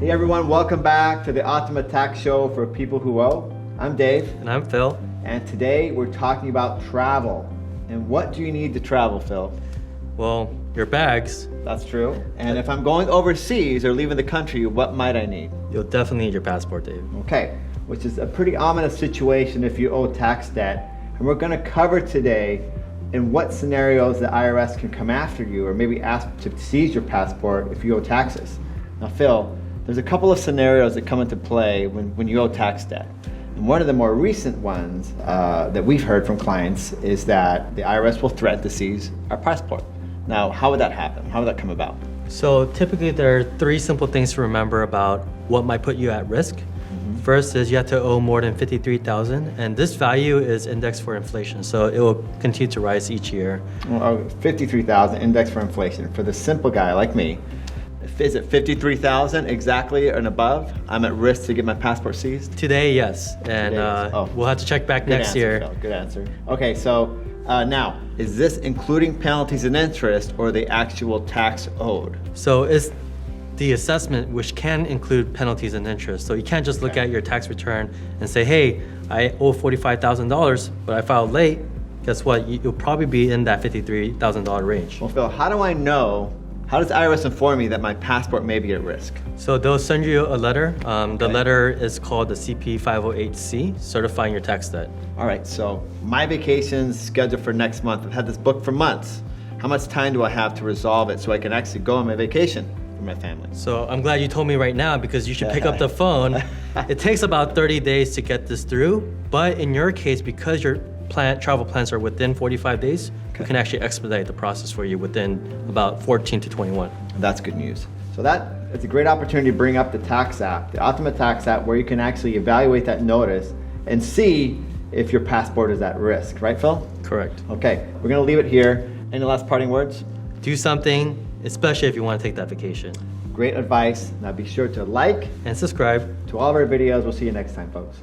Hey everyone, welcome back to the Optima Tax Show for people who owe. I'm Dave. And I'm Phil. And today we're talking about travel. And what do you need to travel, Phil? Well, your bags. That's true. And if I'm going overseas or leaving the country, what might I need? You'll definitely need your passport, Dave. Okay, which is a pretty ominous situation if you owe tax debt. And we're going to cover today in what scenarios the IRS can come after you or maybe ask to seize your passport if you owe taxes. Now, Phil, there's a couple of scenarios that come into play when you owe tax debt. And one of the more recent ones that we've heard from clients is that the IRS will threaten to seize our passport. Now, how would that happen? How would that come about? So typically there are three simple things to remember about what might put you at risk. First is you have to owe more than $53,000, and this value is indexed for inflation, so it will continue to rise each year. Well, $53,000 indexed for inflation. For the simple guy like me, is it $53,000 exactly and above? I'm at risk to get my passport seized? Today, yes, and we'll have to check back next year. Phil. Good answer. Okay, so now, is this including penalties and interest or the actual tax owed? So it's the assessment, which can include penalties and interest. So you can't just look at your tax return and say, hey, I owe $45,000, but I filed late. Guess what? You'll probably be in that $53,000 range. Well, Phil, how do I know? How does the IRS inform me that my passport may be at risk? So they'll send you a letter. The letter is called the CP 508C, certifying your tax debt. All right, so my vacation's scheduled for next month. I've had this booked for months. How much time do I have to resolve it so I can actually go on my vacation with my family? So I'm glad you told me right now because you should pick up the phone. It takes about 30 days to get this through, but in your case, because your travel plans are within 45 days, we can actually expedite the process for you within about 14 to 21. That's good news. So it's a great opportunity to bring up the tax app, the Optima tax app, where you can actually evaluate that notice and see if your passport is at risk, right, Phil? Correct. Okay, we're gonna leave it here. Any last parting words? Do something, especially if you want to take that vacation. Great advice. Now be sure to like and subscribe to all of our videos. We'll see you next time, folks.